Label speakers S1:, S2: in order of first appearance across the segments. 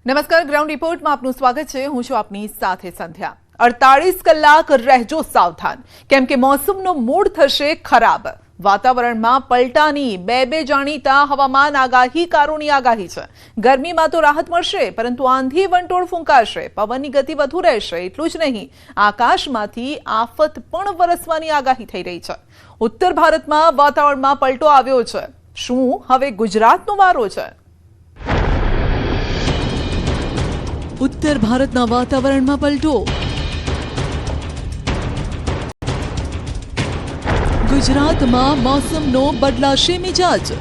S1: નમસ્કાર, ગ્રાઉન્ડ રિપોર્ટમાં આપનું સ્વાગત છે. હું છું આપની સાથે સંધ્યા. 48 કલાક રહેજો સાવધાન, કેમ કે મોસમનો મૂડ થશે ખરાબ. વાતાવરણમાં પલટાની બે જાણીતા હવામાન આગાહીકારોની આગાહી છે. ગરમીમાં તો રાહત મળશે, પરંતુ આંધી વંટોળ ફૂંકાશે, પવનની ગતિ વધુ રહેશે. એટલું જ નહીં, આકાશમાંથી આફત પણ વરસવાની આગાહી થઈ રહી છે. ઉત્તર ભારતમાં વાતાવરણમાં પલટો આવ્યો છે. શું હવે ગુજરાતનો વારો છે? ઉત્તર ભારતના વાતાવરણમાં પલટો. ગુજરાતમાં મોસમનો બદલાશે મિજાજ.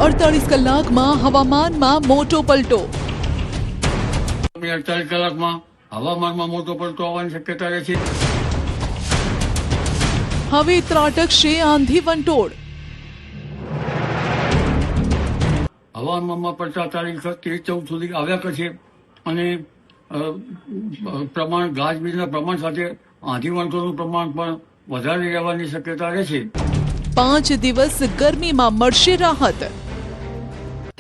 S1: 48 કલાકમાં હવામાનમાં મોટો પલટો.
S2: 48 કલાકમાં હવામાનમાં મોટો પલટો આવવાની શક્યતા રહે છે.
S1: હવે ત્રાટકશે આંધી વંટોળ.
S2: હવામાનમાં પડતા તારીખ 13-14 સુધી આવ્યા કરશે અને ગાજવીજના પ્રમાણ સાથે આંધી વંટોળનું પ્રમાણ પણ વધારે રહેવાની શક્યતા રહેશે.
S1: 5 દિવસ ગરમીમાં મળશે રાહત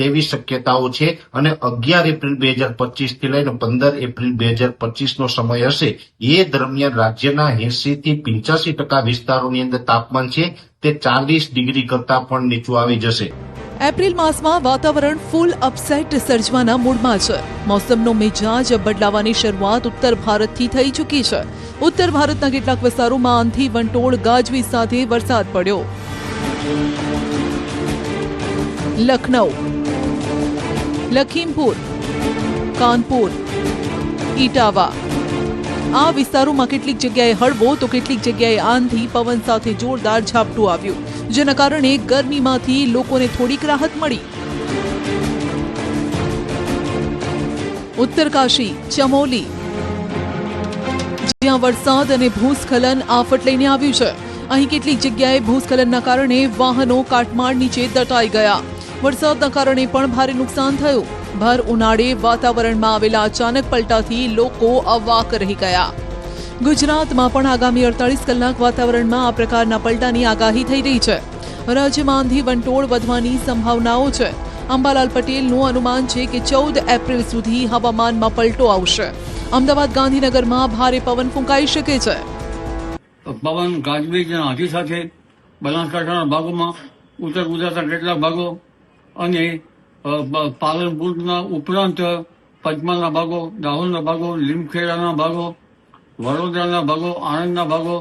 S3: તેવી શક્યતાઓ છે અને 11 એપ્રિલ 2025 થી લઈને 15 એપ્રિલ 2025 નો સમય હશે. એ દરમિયાન રાજ્યના 80 થી 85% વિસ્તારોની અંદર તાપમાન છે તે 40 ડિગ્રી કરતા પણ નીચું આવી જશે.
S1: એપ્રિલ માસમાં વાતાવરણ ફૂલ અપસેટ સર્જવાના મૂડમાં છે. મોસમનો મિજાજ બદલાવાની શરૂઆત ઉત્તર ભારતથી થઈ ચૂકી છે. ઉત્તર ભારતના કેટલાક વિસ્તારોમાં આંધી વંટોળ ગાજવીજ સાથે વરસાદ પડ્યો. લખનઉ, લખીમપુર, કાનપુર, ઇટાવા આ વિસ્તારોમાં કેટલીક જગ્યાએ હળવો તો કેટલીક જગ્યાએ આંધી પવન સાથે જોરદાર ઝાપટું આવ્યું, જેના કારણે ગરમીમાંથી લોકોને થોડીક રાહત મળી. ઉત્તરકાશી, ચમોલી જ્યાં વરસાદ અને ભૂસ્ખલન આફત લઈને આવ્યું છે. અહીં કેટલીક જગ્યાએ ભૂસ્ખલનના કારણે વાહનો કાટમાળ નીચે દટાઈ ગયા. વરસાદના કારણે પણ ભારે નુકસાન થયું. ભર ઉનાળે વાતાવરણમાં આવેલા અચાનક પલટાથી લોકો અવાક રહી ગયા. ગુજરાતમાં પણ આગામી 48 કલાક વાતાવરણમાં આ પ્રકારના પલટાની આગાહી થઈ રહી છે. રાજ્યમાં આંધી વંટોળ વધવાની સંભાવનાઓ છે. અંબાલાલ પટેલનું અનુમાન છે કે 14 એપ્રિલ સુધી હવામાનમાં પલટો આવશે. અમદાવાદ, ગાંધીનગરમાં ભારે પવન ફૂંકાઈ શકે છે.
S2: પવન ગાજવીજ અને આંધી સાથે બનાસકાંઠાના ભાગોમાં, ઉત્તર ગુજરાતના કેટલાક ભાગો અને પાલનપુરના ઉપરાંત પંચમહાલના ભાગો, દાહોદના ભાગો, લીમખેડાના ભાગો, વડોદરાના ભાગો, આણંદના ભાગો,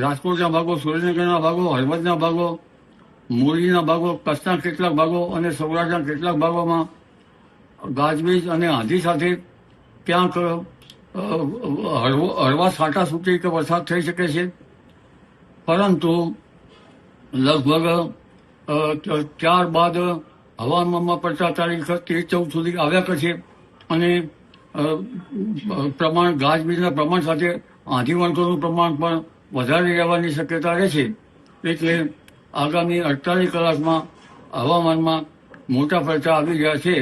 S2: રાજકોટના ભાગો, સુરેન્દ્રનગરના ભાગો, હળવદના ભાગો, મોરબીના ભાગો, કચ્છના કેટલાક ભાગો અને સૌરાષ્ટ્રના કેટલાક ભાગોમાં ગાજવીજ અને આંધી સાથે ક્યાંક હળવા છાંટા છૂટી કે વરસાદ થઈ શકે છે. પરંતુ લગભગ ત્યારબાદ હવામાનમાં પડતા તારીખ 13-14 સુધી આવ્યા કરશે અને ગાજવીજના પ્રમાણ સાથે આંધી વંટોળનું પ્રમાણ પણ વધારે રહેવાની શક્યતા રહેશે. એટલે આગામી 48 કલાકમાં હવામાનમાં મોટા પલટા આવી રહ્યા છે.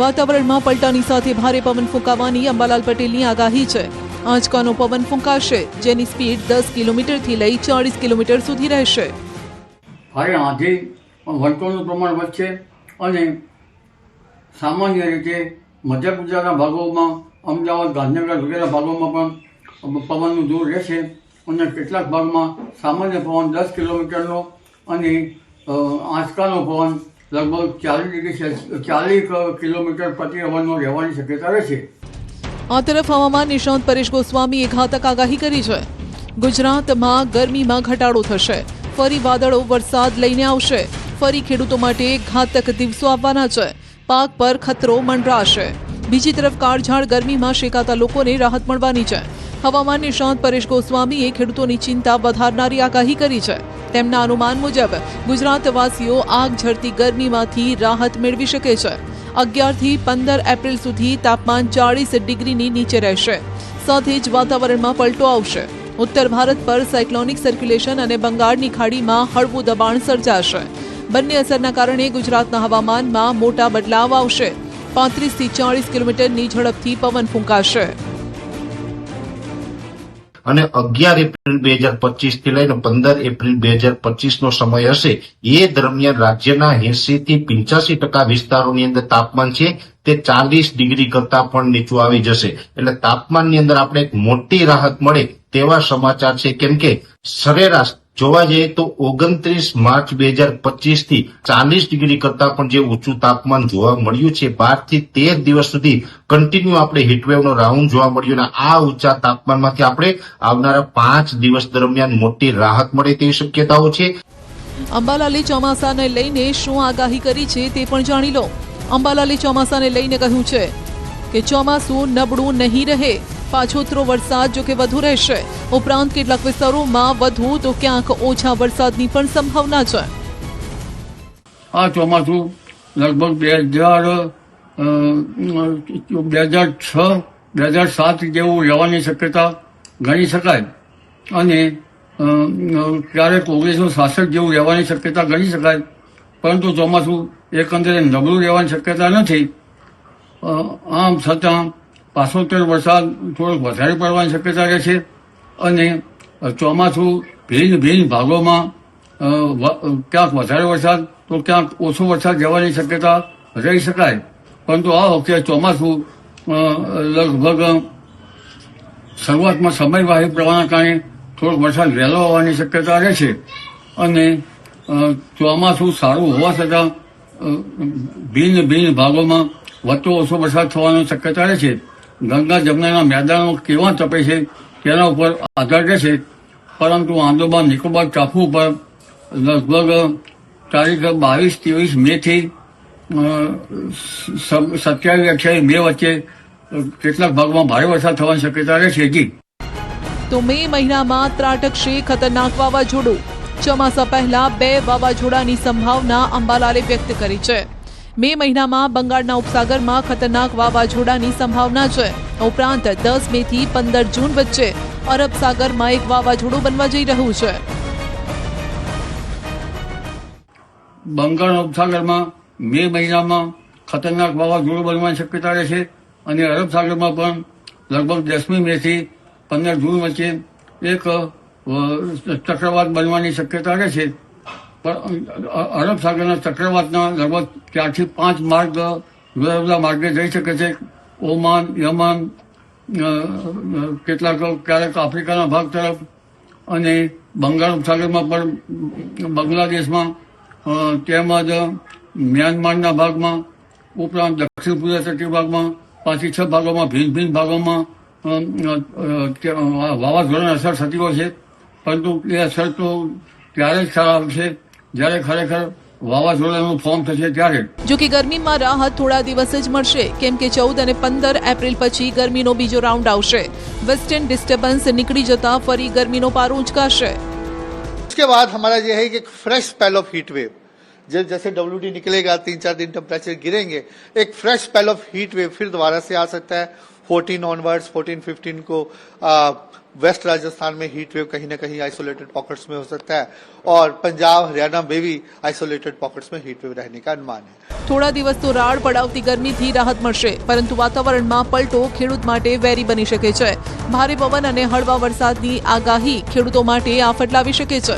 S1: વાતાવરણમાં પલટાની સાથે ભારે પવન ફૂંકાવાની અંબાલાલ પટેલની આગાહી છે. આંચકાનો પવન ફૂંકાશે, જેની સ્પીડ 10 કિલોમીટરથી લઈ 40 કિલોમીટર સુધી રહેશે.
S2: ભારે આંધી વંટોળનું પ્રમાણ વધશે અને સામાન્ય રીતે મધ્ય ગુજરાતના ભાગોમાં, અમદાવાદ, ગાંધીનગર વગેરે ભાગોમાં પણ પવનનું જોર રહેશે અને કેટલાક ભાગમાં સામાન્ય પવન 10 કિલોમીટરનો અને આંચકાનો પવન લગભગ 40 કિલોમીટર પ્રતિ અવરનો રહેવાની શક્યતા રહેશે.
S1: આ તરફ હવામાન નિષ્ણાત પરેશ ગોસ્વામીએ ઘાતક આગાહી કરી છે. ગુજરાતમાં ગરમીમાં ઘટાડો થશે. ફરી વાદળો વરસાદ લઈને આવશે. ફરી ખેડૂતો માટે ઘાતક દિવસો આવવાના છે. પાક પર ખતરો મંડરાશે. બીજી તરફ કાળઝાળ ગરમીમાં શેકાતા લોકોને રાહત મળવાની છે. હવામાન નિષ્ણાત પરેશ ગોસ્વામીએ ખેડૂતોની ચિંતા વધારનારી આગાહી કરી છે. તેમના અનુમાન મુજબ ગુજરાતવાસીઓ આગ ઝરતી ગરમીમાંથી રાહત મેળવી શકે છે. 11 થી 15 એપ્રિલ સુધી તાપમાન 40 ડિગ્રીની નીચે રહેશે. સાથે જ વાતાવરણમાં પલટો આવશે. ઉત્તર ભારત પર સાયક્લોનિક સર્ક્યુલેશન અને બંગાળની ખાડીમાં હળવું દબાણ સર્જાશે. બંને અસરના કારણે ગુજરાતના હવામાનમાં મોટા બદલાવ આવશે. 35 થી 40 કિલોમીટરની ઝડપથી પવન ફૂંકાશે.
S3: અને 11 એપ્રિલ 2025 થી લઈને 15 એપ્રિલ 2025 નો સમય હશે એ દરમિયાન રાજ્યના 80 થી 85% વિસ્તારોની અંદર તાપમાન છે તે 40 ડિગ્રી કરતા પણ નીચું આવી જશે. એટલે તાપમાનની અંદર આપણે એક મોટી રાહત મળે તેવા સમાચાર છે, કેમ કે સરેરાશ જોવા જઈએ તો 29 માર્ચ 2025 થી 40 ડિગ્રી કરતા પણ જે ઊંચું તાપમાન જોવા મળ્યું છે, 12 થી 13 દિવસ સુધી કન્ટિન્યુ આપણે હીટવેવનો રાઉન્ડ જોવા મળ્યું અને આ ઊંચા તાપમાનમાંથી આપણે આવનારા 5 દિવસ દરમિયાન મોટી રાહત મળે તેવી શક્યતાઓ છે.
S1: અંબાલાલે ચોમાસાને લઈને શું આગાહી કરી છે તે પણ જાણી લો. અંબાલાલે ચોમાસાને લઈને કહ્યું છે કે ચોમાસું નબળું નહીં રહે, પાછોતરો વરસાદ જો કે વધુ રહેશે. ઉપરાંત કેટલાક વિસ્તારોમાં વધુ તો ક્યાંક ઓછા વરસાદની પણ સંભાવના છે.
S2: આ ચોમાસું લગભગ 2006-2007 જેવું રહેવાની શક્યતા ગણી શકાય અને ક્યારેક 1966 જેવું રહેવાની શક્યતા ગણી શકાય, પરંતુ ચોમાસું એકંદરે નબળું રહેવાની શક્યતા નથી. આમ છતાં પાછોતેર વરસાદ થોડોક વધારે પડવાની શક્યતા રહે છે અને ચોમાસું ભિન્ન ભાગોમાં ક્યાંક વધારે વરસાદ તો ક્યાંક ઓછો વરસાદ જવાની શક્યતા રહી શકાય. પરંતુ આ વખતે ચોમાસું લગભગ શરૂઆતમાં સમયવાહી પ્રવાહના કારણે થોડોક વરસાદ વહેલો હોવાની શક્યતા રહે છે અને ચોમાસું સારું હોવા છતાં ભિન્ન ભાગોમાં વધતો ઓછો વરસાદ થવાની શક્યતા રહે છે. ગંગા જમનાના મેદાનો કેવા તપે છે તેના ઉપર આધાર રહેશે, પરંતુ આંદોમાન નિકોબાર ટાપુ ઉપર લગભગ તારીખ 22-23 મે થી 27-28 મે વચ્ચે કેટલાક ભાગમાં ભારે વરસાદ થવાની શક્યતા રહેશે.
S1: તો મે મહિનામાં ત્રાટકશે ખતરનાક વાવાઝોડું. ચોમાસા પહેલા 2 વાવાઝોડાની સંભાવના અંબાલાલે વ્યક્ત કરી છે. મે મહિનામાં બંગાળના ઉપસાગરમાં ખતરનાક વાવાઝોડાની સંભાવના છે. ઉપરાંત 10 મે થી 15 જૂન વચ્ચે અરબ સાગરમાં એક વાવાઝોડું બનવા જઈ રહ્યું છે.
S2: બંગાળના ઉપસાગરમાં મે મહિનામાં ખતરનાક વાવાઝોડું બનવાની શક્યતા રહે છે અને અરબ સાગરમાં પણ લગભગ 10મી મે થી 15 જૂન વચ્ચે એક ચક્રવાત બનવાની શક્યતા રહે છે. પણ અરબ સાગરના ચક્રવાતના લગભગ 4 થી 5 માર્ગ જુદા જુદા માર્ગે જઈ શકે છે. ઓમાન, યમન, કેટલાક ક્યારેક આફ્રિકાના ભાગ તરફ અને બંગાળ ઉપસાગરમાં પણ બાંગ્લાદેશમાં તેમજ મ્યાનમારના ભાગમાં, ઉપરાંત દક્ષિણ પૂર્વ તટીય ભાગમાં 5 થી 6 ભાગોમાં ભિન્ન ભાગોમાં વાવાઝોડાની અસર થતી હોય છે. પરંતુ એ અસર તો ત્યારે જ ખરાબ આવશે જ્યારે ખરેખર વાવાઝોડાનું ફોર્મ થશે ત્યારે.
S1: જો કે ગરમીમાં રાહત થોડા દિવસ જ મળશે, કેમ કે 14 અને 15 એપ્રિલ પછી ગરમીનો બીજો રાઉન્ડ આવશે. વેસ્ટર્ન ડિસ્ટર્બન્સ નીકળી જતા ફરી ગરમીનો પારો ઉંચકાશે.
S4: उसके बाद हमारा ये है कि fresh spell of heat wave, जब जैसे WD निकलेगा 3-4 दिन टेम्परेचर गिरेंगे, एक fresh spell of heat wave फिर दोबारा से आ सकता है. 14 ऑनवर्ड्स 14-15 को वेस्ट राजस्थान में हीट वेव कहीं ना कहीं आइसोलेटेड पॉकेट्स में हो सकता है और पंजाब हरियाणा में भी आइसोलेटेड पॉकेट्स में हीट वेव रहने का अनुमान है.
S1: થોડા દિવસ તો રાડ પડાવતી ગરમીથી રાહત મળશે, પરંતુ વાતાવરણમાં પલટો ખેડૂત માટે વેરી બની શકે છે. ભારે પવન અને હળવા વરસાદની આગાહી ખેડૂતો માટે આફત લાવી શકે છે.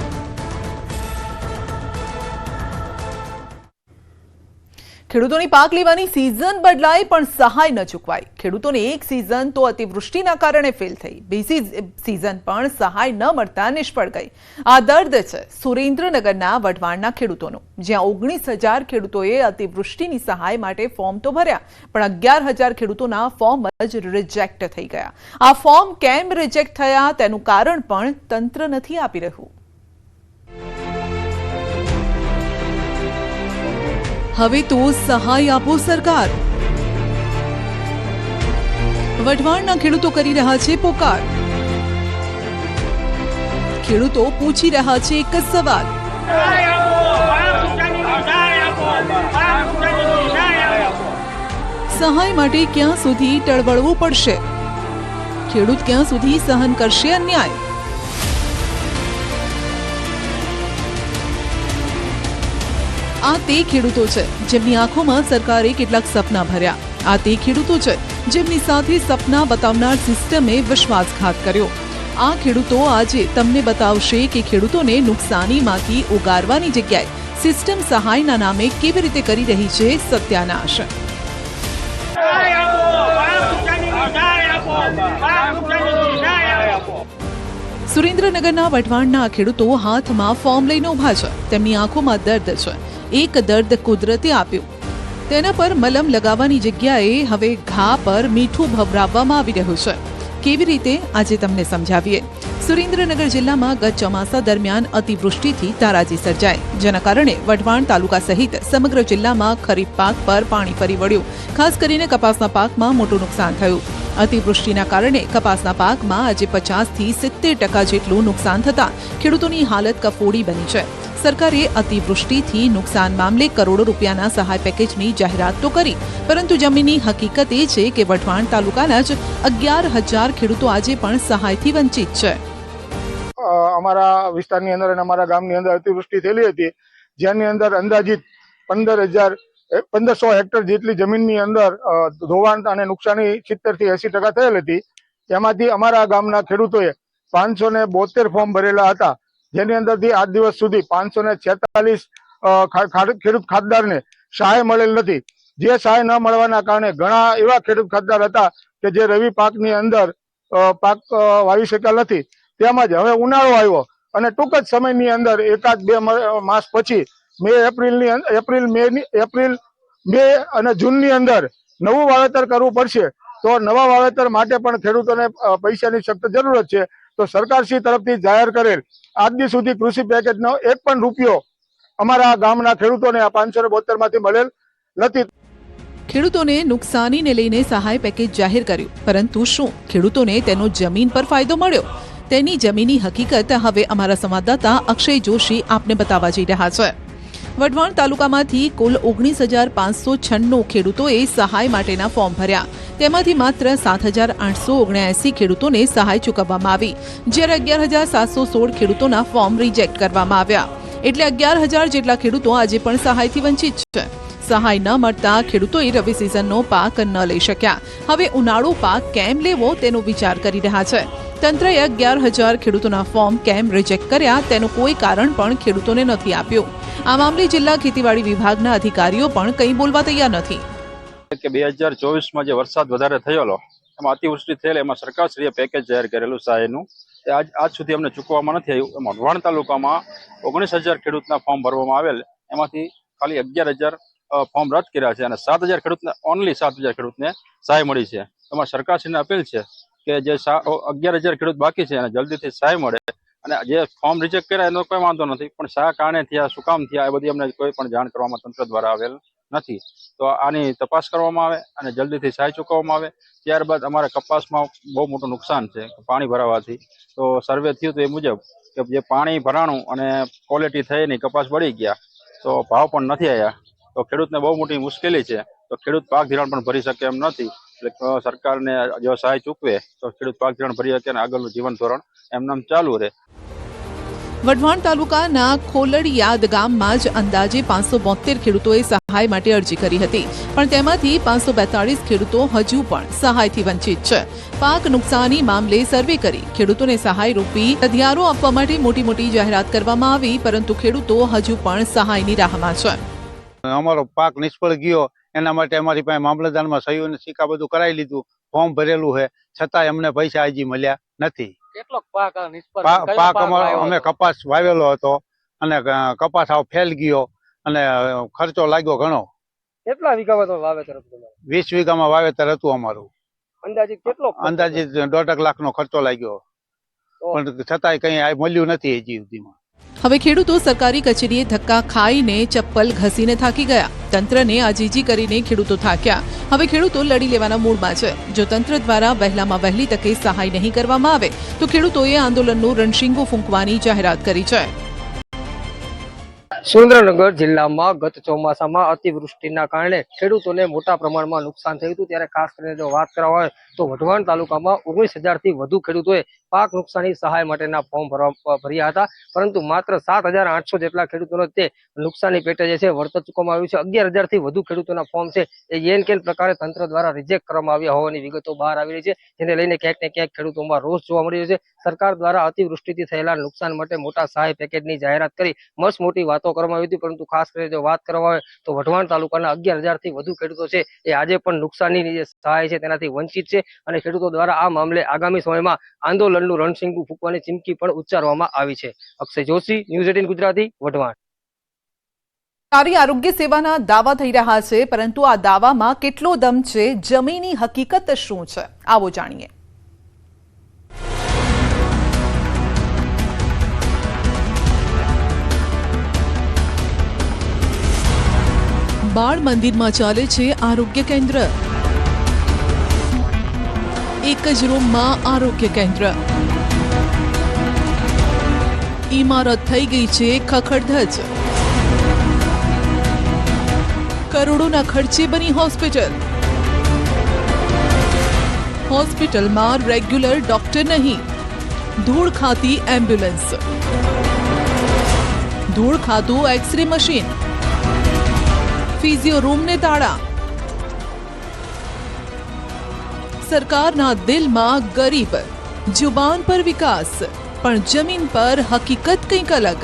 S1: ખેડૂતોની પાક લેવાની સિઝન બદલાય પણ સહાય ન ચૂકવાય. ખેડૂતોને એક સિઝન તો અતિવૃષ્ટિના કારણે ફેલ થઈ, બીજી સિઝન પણ સહાય ન મળતા નિષ્ફળ ગઈ. આ દર્દ છે સુરેન્દ્રનગરના વઢવાણના ખેડૂતોનું, જ્યાં 19,000 ખેડૂતોએ અતિવૃષ્ટિની સહાય માટે ફોર્મ તો ભર્યા, પણ 11,000 ખેડૂતોના ફોર્મ જ રિજેક્ટ થઈ ગયા. આ ફોર્મ કેમ રિજેક્ટ થયા તેનું કારણ પણ તંત્ર નથી આપી રહ્યું. હવે તો સહાય આપો સરકાર. વઢવાણના ખેડૂતો કરી રહ્યા છે પોકાર. ખેડૂતો પૂછી રહ્યા છે એક જ સવાલ: સહાય માટે ક્યાં સુધી ટળવળવું પડશે? ખેડૂત ક્યાં સુધી સહન કરશે અન્યાય? આ તે ખેડૂતો છે જેમની આંખોમાં સરકારે કેટલાક સપના ભર્યા. આ તે ખેડૂતો છે જેમની સાથે સપના બતાવનાર સિસ્ટમે વિશ્વાસઘાત કર્યો. આ ખેડૂતો આજે તમને બતાવશે કે ખેડૂતોને નુકસાનીમાંથી ઉગારવાની જગ્યાએ સિસ્ટમ સહાયના નામે કેવી રીતે કરી રહી છે સત્યાનાશ. સુરેન્દ્રનગરના વઢવાણના ખેડૂતો હાથમાં ફોર્મ લઈને ઉભા છે. તેમની આંખોમાં દર્દ છે. એક દર્દ કુદરતે આપ્યું, તેના પર મલમ લગાવવાની જગ્યાએ હવે ઘા પર મીઠું ભભરાવવામાં આવી રહ્યું છે. કેવી રીતે આજે તમને સમજાવીએ. સુરેન્દ્રનગર જિલ્લામાં ગત ચોમાસા દરમિયાન અતિવૃષ્ટિથી તારાજી સર્જાઈ, જેના કારણે વઢવાણ તાલુકા સહિત સમગ્ર જિલ્લામાં ખરીફ પાક પર પાણી ફરી વળ્યું. ખાસ કરીને કપાસના પાકમાં મોટું નુકસાન થયું. અતિવૃષ્ટિના કારણે કપાસના પાકમાં આજે 50 થી 70% જેટલું નુકસાન થતાં ખેડૂતોની હાલત કફોડી બની છે. સરકારે અતિવૃષ્ટિથી નુકસાન મામલે કરોડો રૂપિયાના સહાય પેકેજની જાહેરાત તો કરી, પરંતુ જમીનની હકીકત એ છે કે વઢવાણ તાલુકાના જ 11,000 ખેડૂતો આજે પણ સહાયથી વંચિત છે.
S5: અમારા વિસ્તારની અંદર અને અમારા ગામની અંદર અતિવૃષ્ટિ થયેલી હતી, જેની અંદર અંદાજિત 1500 હેક્ટર જેટલી જમીનની અંદર ધોવાણ અને નુકસાની 70 થી 80% થયેલ હતી. એમાંથી અમારા ગામના ખેડૂતોએ 572 ફોર્મ ભરેલા હતા, જેની અંદરથી આજ દિવસ સુધી 546 ખેડૂત ખાતદારને સહાય મળેલ નથી. જે સહાય ન મળવાના કારણે ઘણા એવા ખેડૂત ખાતદાર હતા કે જે રવિ પાકની અંદર પાક વાવી શક્યા નથી. તેમજ હવે ઉનાળો આવ્યો અને ટૂંક જ સમયની અંદર 1-2 માસ પછી એપ્રિલ મે અને જૂનની અંદર નવું વાવેતર કરવું પડશે. તો નવા વાવેતર માટે પણ ખેડૂતોને પૈસાની સખ્ત જરૂરત છે. તો સરકારશ્રી તરફથી જાહેર કરેલ આજ દી સુધી કૃષિ પેકેજનો એક પણ રૂપિયો અમારા ગામના ખેડૂતોને આ 572 માંથી મળેલ નથી.
S1: ખેડૂતોને નુકસાનીને લઈને સહાય પેકેજ જાહેર કર્યું, પરંતુ શું ખેડૂતોને તેનો જમીન પર ફાયદો મળ્યો? તેની જમીની હકીકત હવે અમારા સંવાદદાતા અક્ષય જોશી આપને બતાવવા જઈ રહ્યા છે. વઢવાણ તાલુકામાંથી કુલ 19,596 ખેડૂતોએ સહાય માટેના ફોર્મ ભર્યા. તેમાંથી માત્ર 7,879 ખેડૂતોને સહાય ચૂકવવામાં આવી, જ્યારે 11,716 ખેડૂતોના ફોર્મ રિજેક્ટ કરવામાં આવ્યા. એટલે 11,000 જેટલા ખેડૂતો આજે પણ સહાયથી વંચિત છે. સહાય ન મળતા ખેડૂતોએ રવિ સિઝનનો પાક ન લઈ શક્યા. હવે ઉનાળુ પાક કેમ લેવો તેનો વિચાર કરી રહ્યા છે. તંત્રએ 11,000 ખેડૂતોના ફોર્મ કેમ રિજેક્ટ કર્યા તેનું કોઈ કારણ પણ ખેડૂતોને નથી આપ્યું. આ મામલે જિલ્લા ખેતીવાડી વિભાગના અધિકારીઓ પણ કંઈ બોલવા તૈયાર નથી.
S6: કે 2024માં જે વરસાદ વધારે થયેલો, એમાં અતિવૃષ્ટિ થયેલ, એમાં સરકારશ્રીએ પેકેજ જાહેર કરેલું સહાયનું, એ આજ સુધી અમને ચૂકવવામાં નથી આવ્યું. એમાં વઢવાણ તાલુકામાં 19,000 ખેડૂતના ફોર્મ ભરવામાં આવેલ, એમાંથી ખાલી 11,000 ફોર્મ રદ કર્યા છે અને 7,000 ખેડૂતને ઓનલી 7,000 ખેડૂતને સહાય મળી છે. એમાં સરકારશ્રીને અપીલ છે કે જે 11,000 ખેડૂત બાકી છે અને જલ્દીથી સહાય મળે. અને જે ફોર્મ રિજેક્ટ કર્યા એનો કોઈ વાંધો નથી, પણ શા કારણે થયા, શું કામ થયા, એ બધી અમને કોઈ પણ જાણ કરવામાં તંત્ર દ્વારા આવેલ નથી. તો આની તપાસ કરવામાં આવે અને જલ્દીથી સહાય ચૂકવવામાં આવે. ત્યારબાદ અમારા કપાસમાં બહુ મોટું નુકસાન છે પાણી ભરાવાથી. તો સર્વે થયું તો એ મુજબ કે જે પાણી ભરાણું અને ક્વોલિટી થઈ નહીં, કપાસ બળી ગયા, તો ભાવ પણ નથી આવ્યા. તો ખેડૂતને બહુ મોટી મુશ્કેલી છે. તો ખેડૂત પાક ધિરાણ પણ ભરી શકે એમ નથી. એટલે સરકારને જો સહાય ચૂકવે તો ખેડૂત પાક ધિરાણ ભરી શકે અને આગળનું જીવન ધોરણ એમનામ ચાલુ રહે.
S1: વઢવાણ તાલુકાના ખોલડિયાદ ગામમાં જ અંદાજે 572 ખેડૂતોએ સહાય માટે અરજી કરી હતી, પણ તેમાંથી 542 ખેડૂતો હજુ પણ સહાયથી વંચિત છે. પાક નુકસાની મામલે સર્વે કરી ખેડૂતોને સહાય રૂપી હથિયારો આપવા માટે મોટી જાહેરાત કરવામાં આવી, પરંતુ ખેડૂતો હજુ પણ સહાયની રાહમાં છે.
S7: અમારો પાક નિષ્ફળ ગયો, એના માટે અમારી પાસે મામલતદારમાં સહીઓ અને સિક્કા બધું કરાવી લીધું, ફોર્મ ભરેલું છે, છતાં અમને પૈસા હજી મળ્યા નથી. પાક અમે કપાસ વાવેલો હતો અને કપાસ આવ ફેલ ગયો અને ખર્ચો લાગ્યો ઘણો.
S8: કેટલા વીઘામાં વાવેતર હતું?
S7: 20 વીઘામાં વાવેતર હતું અમારું.
S8: અંદાજિત કેટલો?
S7: અંદાજિત 1.5 લાખનો ખર્ચો લાગ્યો, પણ છતાંય કઈ મળ્યું નથી હજી સુધીમાં.
S1: હવે ખેડૂતો સરકારી કચેરીએ ધક્કા ખાઈને ચપ્પલ ઘસીને થાકી ગયા. તંત્રને આજીજી કરીને ખેડૂતો થાક્યા. હવે ખેડૂતો લડી લેવાના મૂડમાં છે. જો તંત્ર દ્વારા વહેલામાં વહેલી તકે સહાય નહીં કરવામાં આવે તો ખેડૂતોએ આંદોલનનું રણશીંગો ફૂંકવાની જાહેરાત કરી છે.
S8: સુરેન્દ્રનગર જિલ્લામાં ગત ચોમાસામાં અતિવૃષ્ટિના કારણે ખેડૂતોને મોટા પ્રમાણમાં નુકસાન થયું હતું. ત્યારે ખાસ કરીને જો વાત કરવા હોય તો વઢવાણ તાલુકામાં 19,000 થી વધુ ખેડૂતોએ પાક નુકસાની સહાય માટેના ફોર્મ ભર્યા હતા, પરંતુ માત્ર 7,800 જેટલા ખેડૂતોને તે નુકસાની પેટે જે છે વળતર ચૂકવવામાં આવ્યું છે. 11,000 થી વધુ ખેડૂતોના ફોર્મ છે એ એન કેન પ્રકારે તંત્ર દ્વારા રિજેક્ટ કરવામાં આવ્યા હોવાની વિગતો બહાર આવી રહી છે, જેને લઈને ક્યાંક ને ક્યાંક ખેડૂતોમાં રોષ જોવા મળી રહ્યો છે. સરકાર દ્વારા અતિવૃષ્ટિથી થયેલા નુકસાન માટે મોટા સહાય પેકેજની જાહેરાત કરી મસ્ત મોટી વાતો કરવામાં આવી હતી, પરંતુ ખાસ કરીને જો વાત કરવામાં આવે તો વઢવાણ તાલુકાના 11,000 થી વધુ ખેડૂતો છે એ આજે પણ નુકસાનની જે સહાય છે તેનાથી વંચિત છે, અને ખેડૂતો દ્વારા આ મામલે આગામી સમયમાં આંદોલનનું રણશીંગુ ફૂંકવાની ચીમકી પણ ઉચ્ચારવામાં આવી છે. અક્ષય જોશી, ન્યૂઝ 18 ગુજરાતી, વઢવાણ.
S1: સારી આરોગ્ય સેવાના દાવા થઈ રહ્યા છે, પરંતુ આ દાવામાં કેટલો દમ છે, જમીની હકીકત શું છે, આવો જાણીએ. બાળ મંદિરમાં ચાલે છે આરોગ્ય કેન્દ્ર. એક જ રૂમમાં આરોગ્ય કેન્દ્ર. ઇમારત થઈ ગઈ છે ખખડધજ. કરોડોના ખર્ચે બની હોસ્પિટલ. હોસ્પિટલમાં રેગ્યુલર ડોક્ટર નહીં, ધૂળ ખાતી એમ્બ્યુલન્સ, ધૂળ ખાતું એક્સરે મશીન, ફિઝિયો રૂમને તાળા. સરકારના દિલમાં ગરીબ, જુબાન પર વિકાસ, પણ જમીન પર હકીકત કંઈક અલગ.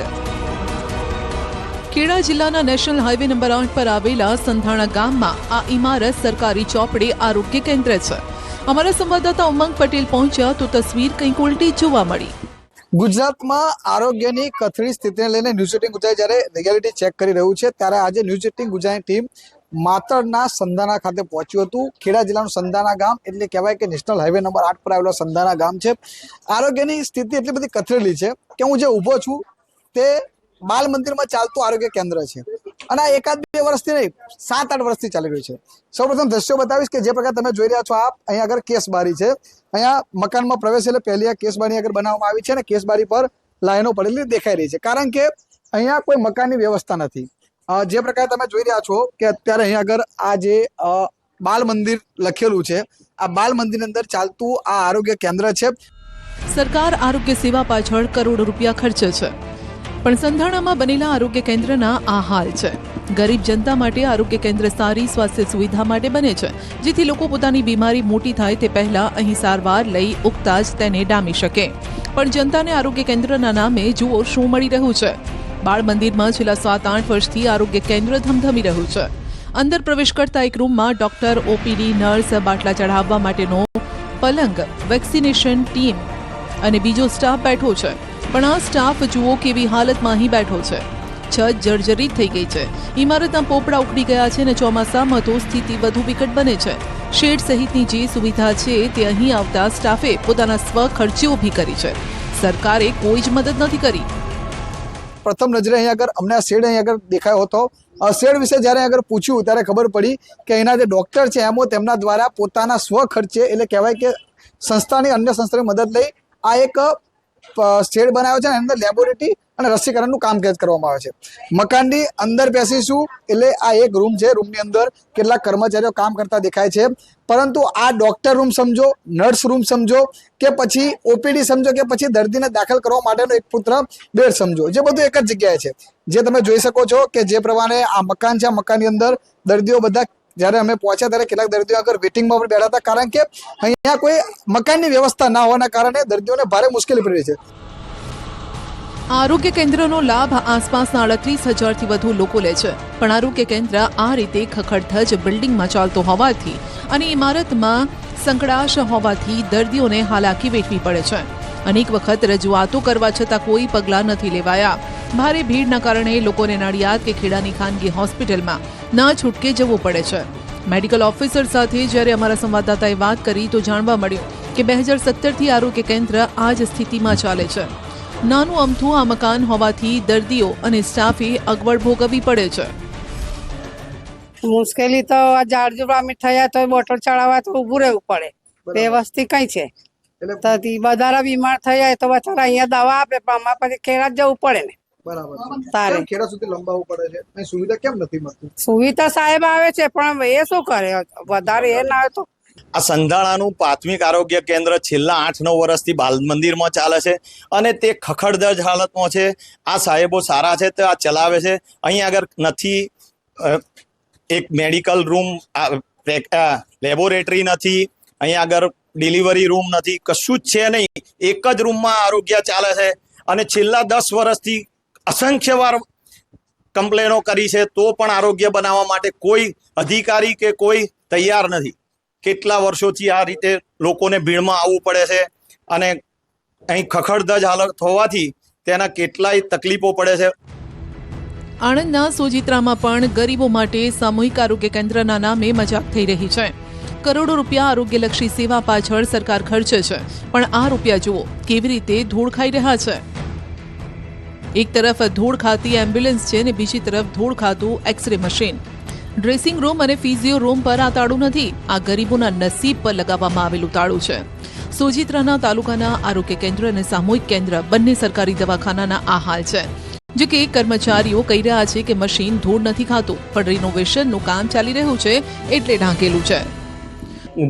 S1: ખેડા જિલ્લાના નેશનલ હાઈવે નંબર 8 પર આવેલા સંધાણા ગામમાં આ ઇમારત સરકારી ચોપડે આરોગ્ય કેન્દ્ર છે. અમારા સંવાદદાતા ઉમંગ પટેલ પહોંચ્યા તો તસવીર કંઈક ઉલટી જોવા મળી.
S9: ગુજરાતમાં આરોગ્યની કથળી સ્થિતિને લઈને ન્યૂઝ 18 ગુજરાત જ્યારે રિયાલિટી ચેક કરી રહ્યું છે, ત્યારે આજે ન્યૂઝ 18 ગુજરાતની ટીમ માતરના સંધાના ખાતે પહોંચ્યું હતું. ખેડા જિલ્લાનું સંધાના ગામ એટલે કહેવાય કે નેશનલ હાઈવે નંબર 8 પર આવેલો સંધાના ગામ છે. આરોગ્યની સ્થિતિ એટલી બધી કથળેલી છે કે હું જે ઊભો છું તે બાલ મંદિરમાં ચાલતું આરોગ્ય કેન્દ્ર છે, અને આ 1-2 વર્ષથી નહીં 7-8 વર્ષથી ચાલી રહ્યું છે. સૌપ્રથમ દ્રશ્યો બતાવીશ કે જે પ્રકાર તમે જોઈ રહ્યા છો આપ, અહીંયા આગળ કેસબારી છે. અહીંયા મકાનમાં પ્રવેશ એટલે પહેલી આ કેસબારી આગળ બનાવવામાં આવી છે, અને કેસબારી પર લાઈનો પડેલી દેખાઈ રહી છે, કારણ કે અહીંયા કોઈ મકાનની વ્યવસ્થા નથી. જે પ્રકારે તમે જોઈ રહ્યા છો કે અત્યારે અહીંયા આગળ આ જે બાલ મંદિર લખેલું છે, આ બાલ મંદિરની અંદર ચાલતું આ આરોગ્ય કેન્દ્ર છે.
S1: સરકાર આરોગ્ય સેવા પાછળ કરોડો રૂપિયા ખર્ચે છે, પણ સંધાણામાં બનેલા આરોગ્ય કેન્દ્રના આ હાલ છે. ગરીબ જનતા માટે આરોગ્ય કેન્દ્ર સારી સ્વાસ્થ્ય સુવિધા માટે બને છે, જેથી લોકો પોતાની બીમારી મોટી થાય તે પહેલા અહીં સારવાર લઈ ઉગતા જ તેને ડામી શકે. પણ જનતાને આરોગ્ય કેન્દ્રના નામે જુઓ શું મળી રહ્યું છે. બાળ મંદિરમાં છેલ્લા 7-8 વર્ષથી આરોગ્ય કેન્દ્ર ધમધમી રહ્યું છે. અંદર પ્રવેશ કરતા એક રૂમમાં ડોક્ટર, ઓપીડી, નર્સ, બાટલા ચઢાવવા માટેનો પલંગ, વેક્સિનેશન ટીમ અને બીજો સ્ટાફ બેઠો છે. પણ આ સ્ટાફ જુઓ કેવી હાલતમાં અહીં બેઠો છે. છત જર્જરિત થઈ ગઈ છે, ઇમારતના પોપડા ઉખડી ગયા છે, અને ચોમાસામાં તો સ્થિતિ વધુ વિકટ બને છે. શેડ સહિતની જે સુવિધા છે તે અહીં આવતા સ્ટાફે પોતાના સ્વખર્ચે ઊભી કરી છે. સરકારે કોઈ જ મદદ નથી કરી.
S9: પ્રથમ નજરે અહીંયા આગળ અમને આ શેડ અહીંયા આગળ દેખાયો હતો. શેડ વિશે જ્યારે આગળ પૂછ્યું ત્યારે ખબર પડી કે અહીંના જે ડોક્ટર છે એમો તેમના દ્વારા પોતાના સ્વખર્ચે એટલે કહેવાય કે સંસ્થાની અન્ય સંસ્થાની મદદ લઈ આ એક શેડ બનાવ્યો છે, અંદર લેબોરેટરી અને રસીકરણનું કામકાજ કરવામાં આવે છે. મકાનની અંદર બેસીશું એટલે આ એક રૂમ છે, રૂમની અંદર કેટલાક કર્મચારીઓ કામ કરતા દેખાય છે, પરંતુ આ ડોક્ટર રૂમ સમજો, નર્સ રૂમ સમજો કે પછી ઓપીડી સમજો કે પછી દર્દીને દાખલ કરવા માટેનો એક પુત્ર બેડ સમજો, જે બધું એક જ જગ્યાએ છે. જે તમે જોઈ શકો છો કે જે પ્રમાણે આ મકાન છે, આ મકાનની અંદર દર્દીઓ બધા જ્યારે અમે પહોંચ્યા ત્યારે કેટલાક દર્દીઓ આગળ વેટિંગમાં પણ બેઠા હતા, કારણ કે અહીંયા કોઈ મકાનની વ્યવસ્થા ના હોવાના કારણે દર્દીઓને ભારે મુશ્કેલી પડી રહી છે.
S1: આરોગ્ય કેન્દ્રનો લાભ આસપાસના 38,000થી વધુ લોકો લે છે, પણ આરોગ્ય કેન્દ્ર આ રીતે ખખડધજ બિલ્ડિંગમાં ચાલતો હોવાથી અને ઇમારતમાં સંકડાશ હોવાથી દર્દીઓને હાલાકી વેઠવી પડે છે. અનેક વખત રજૂઆતો કરવા છતાં કોઈ પગલાં નથી લેવાયા. ભારે ભીડના કારણે લોકોને નડિયાદ કે ખેડાની ખાનગી હોસ્પિટલમાં ના છૂટકે જવું પડે છે. મેડિકલ ઓફિસર સાથે જ્યારે અમારા સંવાદદાતાએ વાત કરી તો જાણવા મળ્યું કે 2017થી આરોગ્ય કેન્દ્ર આ જ સ્થિતિમાં ચાલે છે. નાનું અમથું આ મકાન હોવાથી દર્દીઓ અને સ્ટાફે અગવડ ભોગવવી પડે છે.
S10: મુશ્કેલી તો આ ઝાડઝુડામી થયા તો બોટલ ચડાવવા તો ઊભું રહેવું પડે. વ્યવસ્થિત કઈ છે તો વધારે બીમાર થયા તો બચારા અહીંયા દવા આપે, પણ અમારે પછી ખેડા જવું પડે ને.
S9: બરાબર.
S10: તારે
S9: ખેડા સુધી લંબાવવું પડે છે. સુવિધા કેમ નથી મળતી?
S10: સુવિધા સાહેબ આવે છે, પણ એ શું કરે, વધારે એ ના આવે તો
S11: આ સંધાણાનું પ્રાથમિક આરોગ્ય કેન્દ્ર છેલ્લા 8-9 વર્ષથી બાલ મંદિરમાં ચાલે છે અને તે ખખડધજ હાલતમાં છે. આ સાહેબો સારા છે તે આ ચલાવે છે. અહીં આગળ નથી એક મેડિકલ રૂમ, લેબોરેટરી નથી, અહીં આગળ ડિલિવરી રૂમ નથી, કશું જ છે નહીં. એક જ રૂમમાં આરોગ્ય ચાલે છે અને છેલ્લા 10 વર્ષથી અસંખ્ય વાર કમ્પ્લેનો કરી છે તો પણ આરોગ્ય બનાવવા માટે કોઈ અધિકારી કે કોઈ તૈયાર નથી. કેટલા વર્ષોથી આ રીતે લોકોને ભીડમાં આવવું પડે છે અને અહીં ખખડધજ હાલત હોવાથી તેના કેટલાય તકલીફો પડે છે.
S1: આણંદના સોજિત્રામાં પણ ગરીબો માટે સામૂહિક આરોગ્ય કેન્દ્રના નામે મજાક થઈ રહી છે. કરોડો રૂપિયા આરોગ્યલક્ષી સેવા પાછળ સરકાર ખર્ચે છે, પણ આ રૂપિયા જુઓ કેવી રીતે ધૂળ ખાઈ રહ્યા છે. એક તરફ ધૂળ ખાતી એમ્બ્યુલન્સ છે ને બીજી તરફ ધૂળ ખાતું એક્સરે મશીન. ડ્રેસિંગ રૂમ અને ફિઝિયો રૂમ પર આ તાળું નથી, આ ગરીબોના નસીબ પર લગાવવામાં આવેલું તાળું છે. સોજિત્રાના તાલુકાના આરોગ્ય કેન્દ્ર અને સામૂહિક કેન્દ્ર બંને સરકારી દવાખાનાના આ હાલ છે. જો કે કર્મચારીઓ કહી રહ્યા છે કે મશીન ધૂળ નથી ખાતું, પણ રિનોવેશનનું કામ ચાલી રહ્યું છે એટલે ઢાંકેલું છે.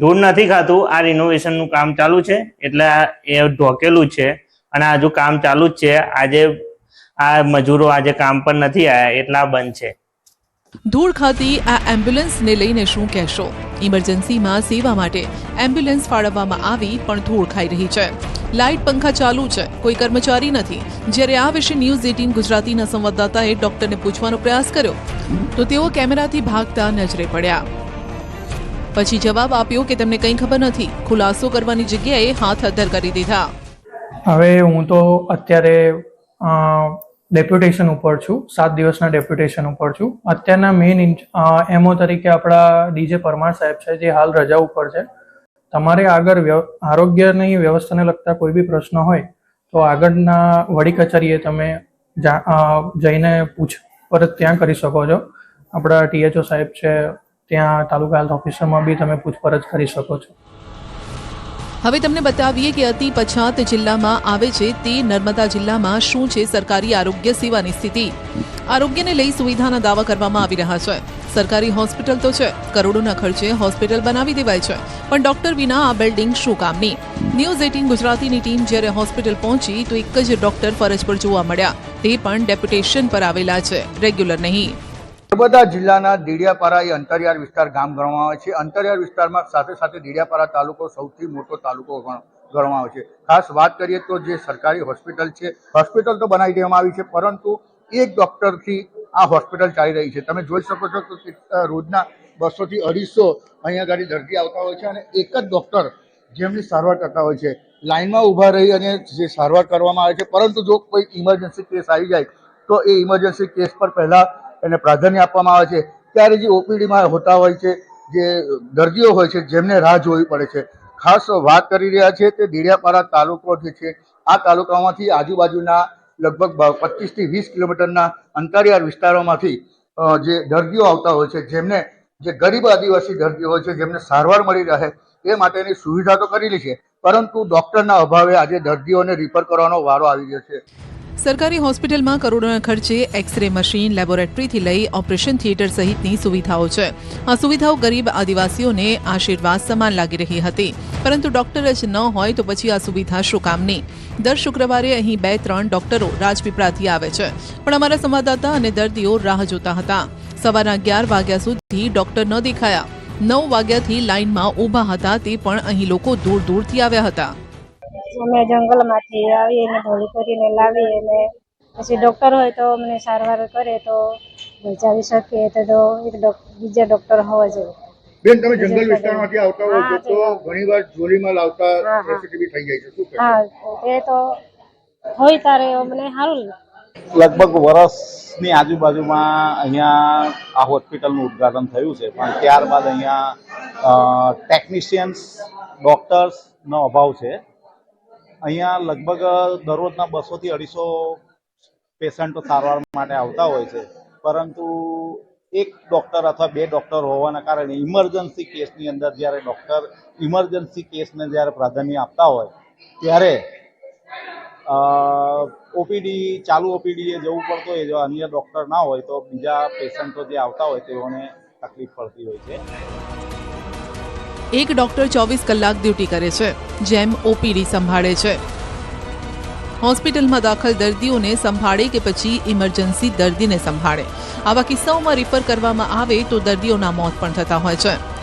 S12: ધૂળ નથી ખાતું, આ રિનોવેશનનું કામ ચાલુ છે એટલે એ ઢોકેલું છે અને હજુ કામ ચાલુ જ છે. આજે આ મજૂરો આજે કામ પર નથી આવ્યા એટલા બંધ છે.
S1: ધૂળ ખાતી આ એમ્બ્યુલન્સને લઈને શું કહેશો? ઇમરજન્સીમાં સેવા માટે એમ્બ્યુલન્સ ફાળવવામાં આવી પણ ધૂળ ખાઈ રહી છે. લાઇટ પંખા ચાલુ છે, કોઈ કર્મચારી નથી. જ્યારે આ વિશે ન્યૂઝ 18 ગુજરાતીના સંવાદદાતાએ ડોક્ટરને પૂછવાનો પ્રયાસ કર્યો તો તેઓ કેમેરાથી ભાગતા નજરે પડ્યા. પછી જવાબ આપ્યો કે તેમને કંઈ ખબર નથી. ખુલાસો કરવાની જગ્યાએ હાથ અદ્ધર કરી દીધા.
S13: હવે હું તો અત્યારે ડેપ્યુટેશન ઉપર છું, 7 દિવસના ડેપ્યુટેશન ઉપર છું. અત્યારના મેઇન એમઓ તરીકે આપણા ડીજે પરમાર સાહેબ છે, જે હાલ રજા ઉપર છે. તમારે આગળ આરોગ્યની વ્યવસ્થાને લગતા કોઈ બી પ્રશ્ન હોય તો આગળના વડી કચેરીએ તમે જઈને પૂછપરછ ત્યાં કરી શકો છો. આપણા ટીએચઓ સાહેબ છે, ત્યાં તાલુકા હેલ્થ ઓફિસરમાં બી તમે પૂછપરછ કરી શકો છો.
S1: હવે તમને બતાવીએ કે અતિ પછાત જિલ્લામાં આવે છે તે નર્મદા જિલ્લામાં શું છે સરકારી આરોગ્ય સેવાની સ્થિતિ. આરોગ્યને લઈ સુવિધાના દાવા કરવામાં આવી રહ્યા છે. સરકારી હોસ્પિટલ તો છે, કરોડોના ખર્ચે હોસ્પિટલ બનાવી દેવાય છે, પણ ડોક્ટર વિના આ બિલ્ડિંગ શું કામની? ન્યૂઝ 18 ગુજરાતીની ટીમ જ્યારે હોસ્પિટલ પહોંચી તો એક જ ડોક્ટર ફરજ પર જોવા મળ્યા, તે પણ ડેપ્યુટેશન પર આવેલા છે, રેગ્યુલર નહીં.
S4: નર્મદા જિલ્લાના દેડિયાપાડા એ અંતરિયાળ વિસ્તાર ગામ ગણવામાં આવે છે. અંતરિયાળ વિસ્તારમાં સાથે સાથે દેડિયાપાડા તાલુકો સૌથી મોટો તાલુકો ગણવામાં આવે છે. ખાસ વાત કરીએ તો જે સરકારી હોસ્પિટલ છે, હોસ્પિટલ તો બનાવી દેવામાં આવી છે, પરંતુ એક ડોક્ટરથી આ હોસ્પિટલ ચાલી રહી છે. તમે જોઈ શકો છો કે રોજના 200 થી 250 અહીંયા ગાડી દર્દી આવતા હોય છે અને એક જ ડોક્ટર જેમની સારવાર કરતા હોય છે. લાઇનમાં ઊભા રહી અને જે સારવાર કરવામાં આવે છે, પરંતુ જો કોઈ ઇમરજન્સી કેસ આવી જાય તો એ ઇમરજન્સી કેસ પર પહેલા એને પ્રાધાન્ય આપવામાં આવે છે. ત્યારે જે ઓપીડીમાં હોતા હોય છે, જે દર્દીઓ હોય છે, જેમને રાહ જોવી પડે છે. ખાસ વાત કરી રહ્યા છે તે દેડિયાપાડા તાલુકો જે છે, આ તાલુકામાંથી આજુબાજુના લગભગ 25 થી 20 કિલોમીટરના અંતરિયાળ વિસ્તારોમાંથી જે દર્દીઓ આવતા હોય છે, જેમને જે ગરીબ આદિવાસી દર્દીઓ હોય છે, જેમને સારવાર મળી રહે એ માટેની સુવિધા તો કરેલી છે, પરંતુ ડોક્ટરના અભાવે આજે દર્દીઓને રિફર કરવાનો વારો આવી ગયો છે.
S1: સરકારી હોસ્પિટલમાં કરોડોના ખર્ચે એક્સરે મશીન, લેબોરેટરીથી લઈ ઓપરેશન થિયેટર સહિતની સુવિધાઓ છે. આ સુવિધાઓ ગરીબ આદિવાસીઓને આશીર્વાદ સમાન લાગી રહી હતી, પરંતુ ડોક્ટર જ ન હોય તો પછી આ સુવિધા શું કામની? દર શુક્રવારે અહીં 2-3 ડોક્ટરો રાજપીપળાથી આવે છે, પણ અમારા સંવાદદાતા અને દર્દીઓ રાહ જોતા હતા. સવારના 11 વાગ્યા સુધી ડોક્ટર ન દેખાયા. 9 વાગ્યાથી લાઇનમાં ઊભા હતા, તે પણ અહીં લોકો દૂર દૂરથી આવ્યા હતા.
S14: અમે જંગલમાંથી આવીને ભોળી કરીને લાવીએ અને પછી ડૉક્ટર હોય તો અમને સારવાર કરે તો બચાવી શકીએ, તો બીજા ડૉક્ટર હોવા જોઈએ.
S4: બેન, તમે જંગલ વિસ્તારમાંથી આવતા હોય છો તો ઘણીવાર જોલીમાં લાવતા થઈ જાય છે, શું કહે?
S14: હા, એ તો હોય તારે અમને સારું.
S15: લગભગ વર્ષની આજુબાજુમાં અહીંયા આ હોસ્પિટલનું ઉદ્ઘાટન થયું છે, પણ ત્યારબાદ અહીંયા ટેકનિશિયન્સ, ડૉક્ટર્સનો અભાવ છે. અહીંયા લગભગ દરરોજના 200 થી 250 પેશન્ટો સારવાર માટે આવતા હોય છે, પરંતુ એક ડૉક્ટર અથવા 2 ડૉક્ટર હોવાના કારણે ઇમરજન્સી કેસની અંદર જ્યારે ડૉક્ટર ઇમરજન્સી કેસને જ્યારે પ્રાધાન્ય આપતા હોય ત્યારે ઓપીડી ચાલુ ઓપીડીએ જવું પડતું હોય. જો અન્ય ડૉક્ટર ના હોય તો બીજા પેશન્ટો જે આવતા હોય તેઓને તકલીફ પડતી હોય છે.
S1: એક ડોક્ટર 24 કલાક ડ્યુટી કરે છે, જેમ ઓપીડી સંભાળે છે. હોસ્પિટલમાં દાખલ દર્દીઓને સંભાળે કે પછી ઇમરજન્સી દર્દીને સંભાળે. આવા કિસ્સાઓમાં રિફર કરવામાં આવે તો દર્દીઓના મોત પણ થતા હોય છે.